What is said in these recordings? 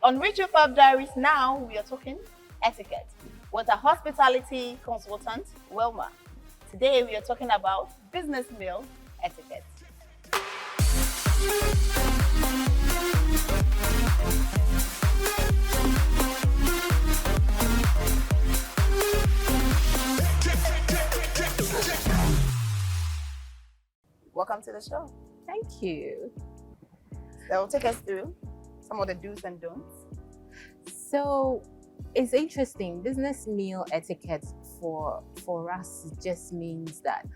On RetroFab Diaries now, we are talking etiquette with a hospitality consultant, Wilma. Today, we are talking about business meal etiquette. Welcome to the show. Thank you. So take us through some of the do's and don'ts. So it's interesting. Business meal etiquette for us just means that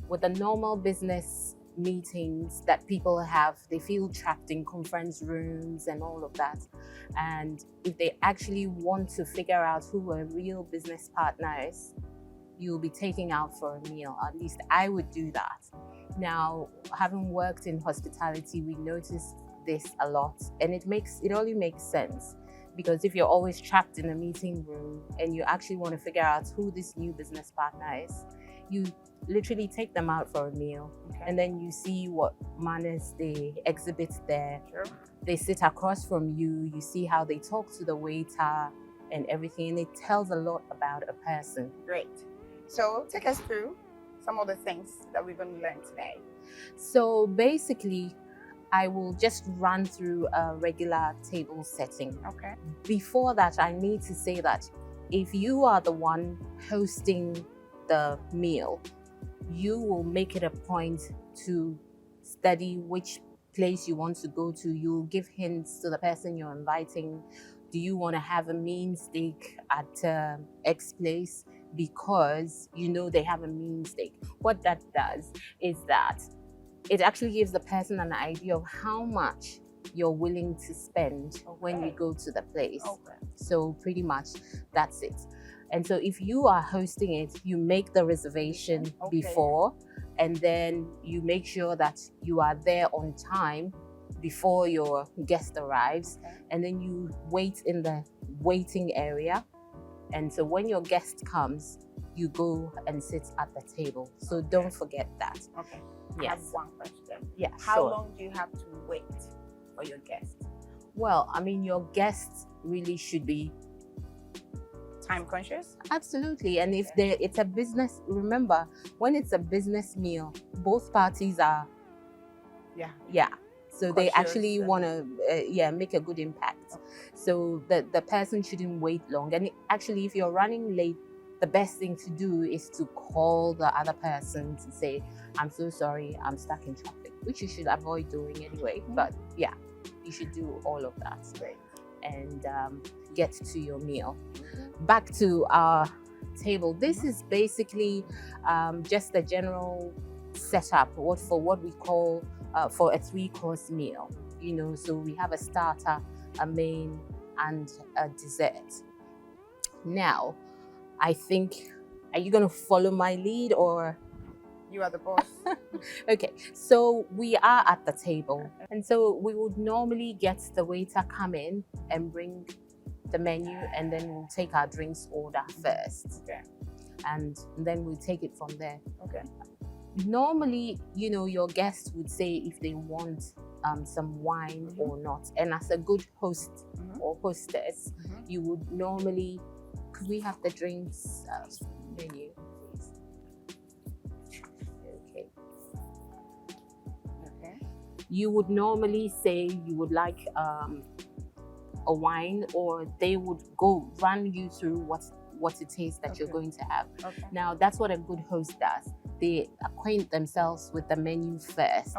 with the normal business meetings that people have, they feel trapped in conference rooms and all of that. And if they actually want to figure out who a real business partner is, you'll be taking out for a meal. At least I would do that. Now, having worked in hospitality, we notice this a lot, and it only makes sense, because if you're always trapped in a meeting room and you actually want to figure out who this new business partner is, you literally take them out for a meal, and then you see what manners they exhibit there. Sure. They sit across from you, you see how they talk to the waiter and everything, and it tells a lot about a person. Great. So take us through some of the things that we're going to learn today. So basically, I will just run through a regular table setting. Okay. Before that, I need to say that if you are the one hosting the meal, you will make it a point to study which place you want to go to. You'll give hints to the person you're inviting. Do you want to have a mean steak at X place? Because you know they have a mean steak. What that does is that it actually gives the person an idea of how much you're willing to spend when you go to the place. So pretty much that's it. And so if you are hosting it, you make the reservation before, and then you make sure that you are there on time before your guest arrives, and then you wait in the waiting area. And so when your guest comes, you go and sit at the table. So don't forget that. Okay. Yes. I have one question. Yeah, How sure. long do you have to wait for your guest? Well, I mean, your guests really should be time conscious. Absolutely. And if it's a business, remember, when it's a business meal, both parties are so they actually want to make a good impact. So the person shouldn't wait long. And actually, if you're running late, the best thing to do is to call the other person to say, I'm so sorry, I'm stuck in traffic, which you should avoid doing anyway. But yeah, you should do all of that. Great. And get to your meal. Back to our table. This is basically just a general setup for what we call for a 3-course meal. You know, so we have a starter, a main, and a dessert. Now, I think, are you going to follow my lead, or? You are the boss. Okay, so we are at the table. And so we would normally get the waiter come in and bring the menu, and then we'll take our drinks order first. Okay. And then we'll take it from there. Okay. Normally, you know, your guests would say if they want some wine or not. And as a good host or hostess, you would normally, could we have the drinks menu, please? Okay. You would normally say you would like a wine, or they would run you through what it is that you're going to have. Now, that's what a good host does. They acquaint themselves with the menu first.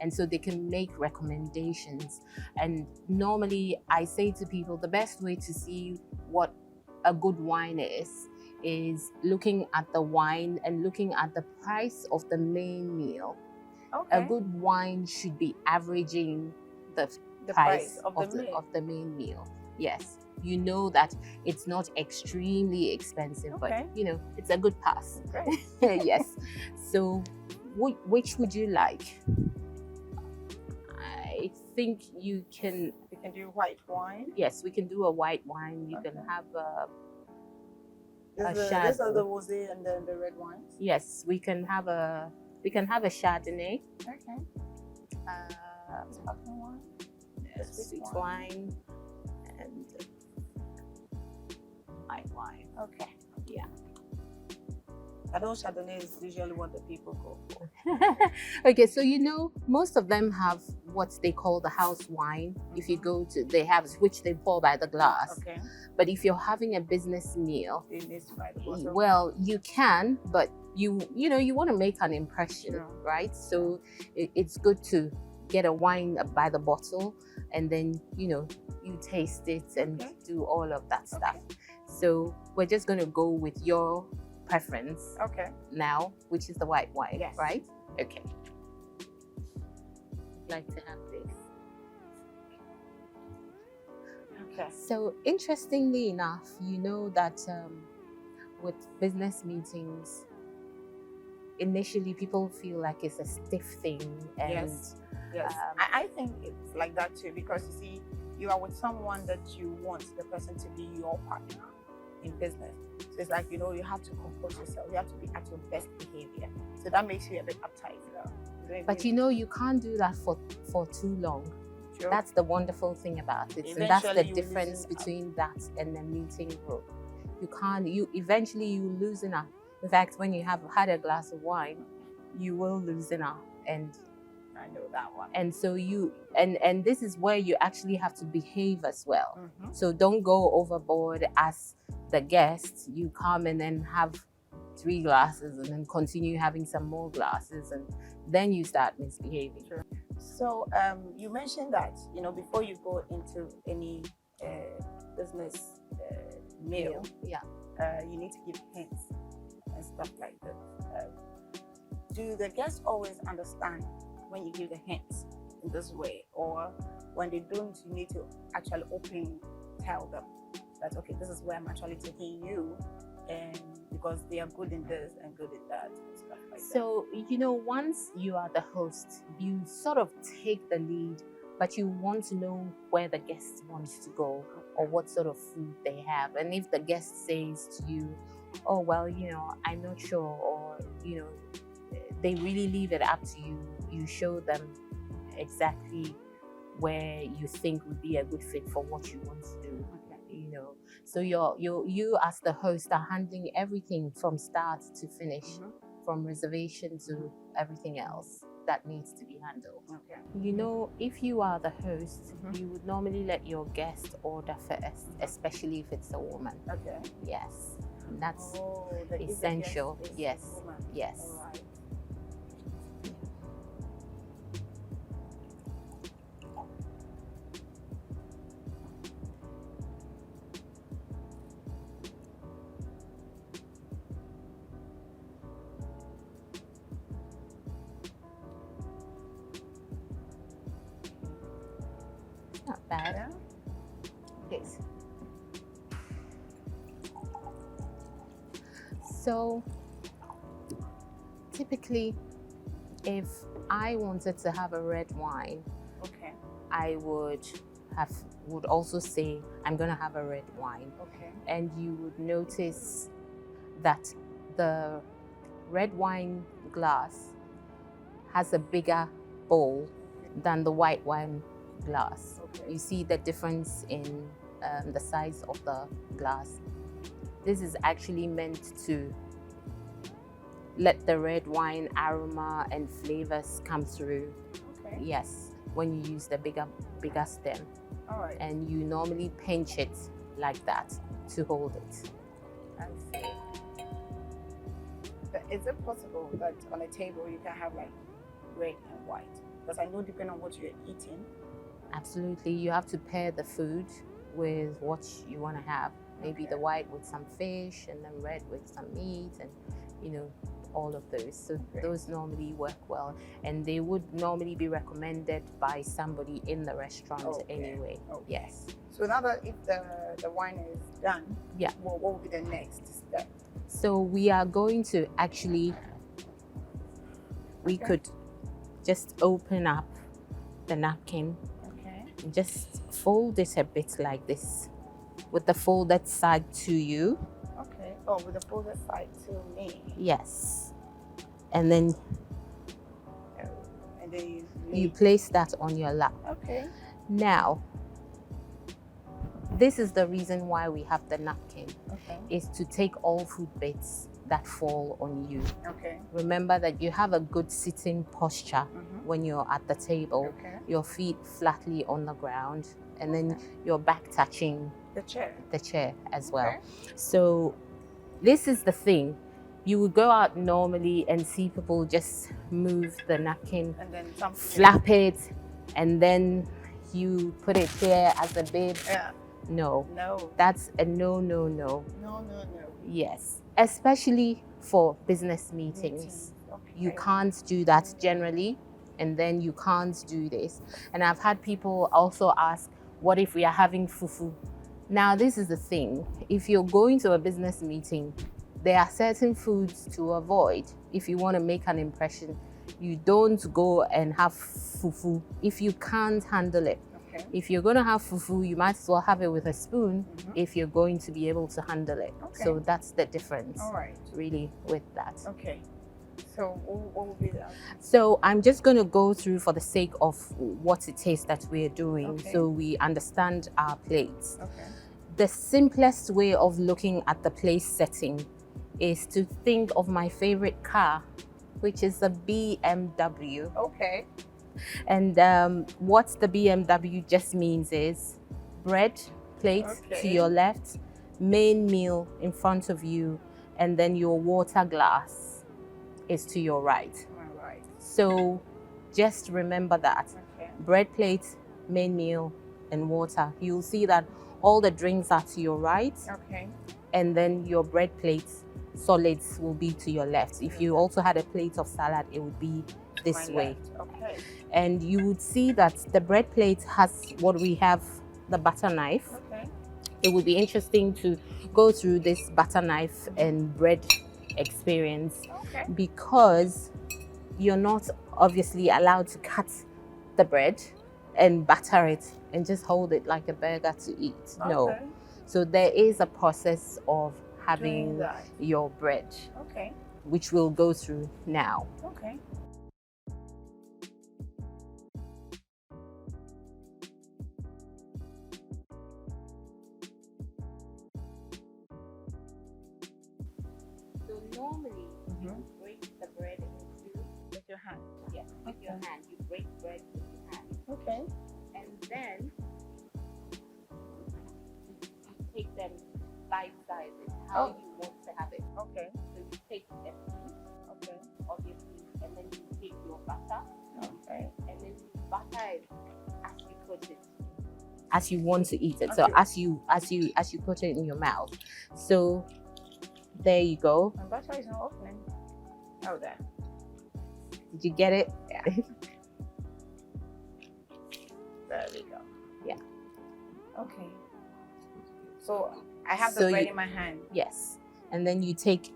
And so they can make recommendations. And normally I say to people, the best way to see what a good wine is looking at the wine and looking at the price of the main meal. A good wine should be averaging the price of the main meal. Yes. You know that it's not extremely expensive, but you know, it's a good pass. Yes. So which would you like? I think we can do white wine. Yes, we can do a white wine. You can have a Chardonnay. These are the rosé and then the red wines. Yes, we can have a Chardonnay. Sparkling wine. Sweet wine. Okay. Yeah. I know Chardonnay is usually what the people go for. Okay, so most of them have what they call the house wine. If you go to, they have which they pour by the glass. Okay. But if you're having a business meal, It needs by the bottle. well, you can, but you want to make an impression, Sure. right? So it's good to get a wine by the bottle, and then you taste it and do all of that stuff. So we're just going to go with your preference now, which is the white wine, right? Okay. I'd like to have this. Okay. So interestingly enough, that with business meetings, initially people feel like it's a stiff thing, and Yes. I think it's like that too, because you see, you are with someone that you want the person to be your partner in business. So it's like, you have to compose yourself. You have to be at your best behavior. So that makes you a bit uptight. But you can't do that for too long. Sure. That's the wonderful thing about it. And that's the difference between that and the meeting room. You eventually loosen up. In fact, when you have had a glass of wine, you will loosen up. And I know that one. And so and this is where you actually have to behave as well. So don't go overboard as the guest. You come and then have 3 glasses and then continue having some more glasses, and then you start misbehaving. Sure. So you mentioned that, before you go into any business meal, you need to give hints and stuff like that. Do the guests always understand when you give the hints in this way, or when they don't, you need to actually tell them that, okay, this is where I'm actually taking you, and because they are good in this and good in that and stuff like that. So once you are the host, you sort of take the lead, but you want to know where the guest wants to go or what sort of food they have. And if the guest says to you, oh well, I'm not sure, or they really leave it up to you, you show them exactly where you think would be a good fit for what you want to do. So you as the host are handling everything from start to finish, from reservation to everything else that needs to be handled. If you are the host, you would normally let your guest order first, especially if it's a woman. Yes, that's essential. Yes. All right. Not bad. Yes. So typically, if I wanted to have a red wine, I would also say I'm gonna have a red wine. And you would notice that the red wine glass has a bigger bowl than the white wine glass. You see the difference in the size of the glass. This is actually meant to let the red wine aroma and flavors come through. Yes, when you use the bigger stem. All right. And you normally pinch it like that to hold it. I see. But is it possible that on a table you can have like red and white? Because I know depending on what you're eating. Absolutely, you have to pair the food with what you want to have. Maybe the white with some fish, and then red with some meat, and all of those. So those normally work well, and they would normally be recommended by somebody in the restaurant anyway. Yes. So now that if the wine is done, what will be the next step? So we are going to actually, we could just open up the napkin. And just fold it a bit like this, with the folded side to you. Oh, with the folded side to me. Yes. And then you place that on your lap. Okay. Now, this is the reason why we have the napkin, Okay. is to take all food bits that fall on you. Okay. Remember that you have a good sitting posture when you're at the table, Okay. your feet flatly on the ground, and then your back touching The chair as well. Okay. So this is the thing. You would go out normally and see people just move the napkin, and then something. flap it, and then you put it here as a bib. Yeah. No. No. That's a no, no, no. No, no, no. Yes. Especially for business meetings. Okay. You can't do that generally, and then you can't do this. And I've had people also ask, what if we are having fufu? Now, this is the thing. If you're going to a business meeting, there are certain foods to avoid if you want to make an impression. You don't go and have fufu if you can't handle it. Okay. If you're going to have fufu, you might as well have it with a spoon if you're going to be able to handle it. Okay. So that's the difference, All right. really, with that. Okay. So what will be that? So I'm just going to go through for the sake of what it is that we're doing, so we understand our plates. Okay. The simplest way of looking at the place setting is to think of my favorite car, which is the BMW. Okay. And what the BMW just means is bread plate to your left, main meal in front of you, and then your water glass is to your right. All right. So just remember that. Okay. Bread plate, main meal, and water. You'll see that all the drinks are to your right. Okay. And then your bread plates, solids, will be to your left. If you also had a plate of salad, it would be this way. Okay. And you would see that the bread plate has what we have, the butter knife. Okay. It would be interesting to go through this butter knife and bread experience, because you're not obviously allowed to cut the bread and batter it and just hold it like a burger to eat. No. So there is a process of having your bread, which we'll go through now. Okay. So normally you break the bread into with your hand. Yes, with your hand. You break bread with your hand. Okay. And then you take them bite-sized, how you want to have it. Okay. So you take a piece, obviously, and then you take your butter, Okay. and then you butter it as you put it, as you want to eat it. So Okay. as you put it in your mouth. So there you go. My butter is not opening. Oh, there. Did you get it? Yeah. There we go. Yeah. Okay. So I have the bread in my hand. Yes. And then you take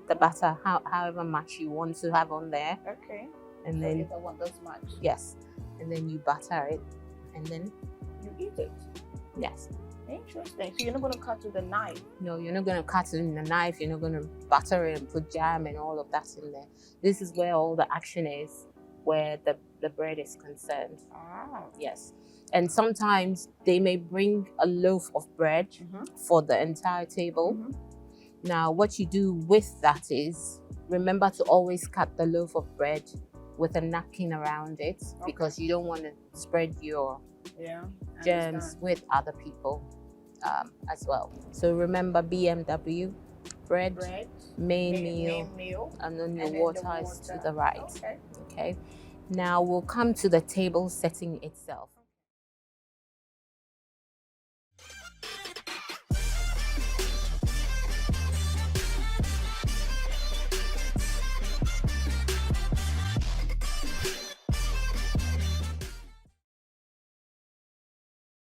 the butter, however much you want to have on there. Okay. And then if I want this much. yes. And then you butter it, and then You eat it. yes. Interesting. So you're not going to cut with a knife. No, you're not going to cut it in a knife. You're not going to butter it and put jam and all of that in there. This is where all the action is, where the bread is concerned. Ah. Yes. And sometimes they may bring a loaf of bread for the entire table. Now, what you do with that is, remember to always cut the loaf of bread with a napkin around it, because you don't want to spread your germs with other people as well. So remember, BMW, bread, main meal, and then your water is to the right. Okay. Now we'll come to the table setting itself.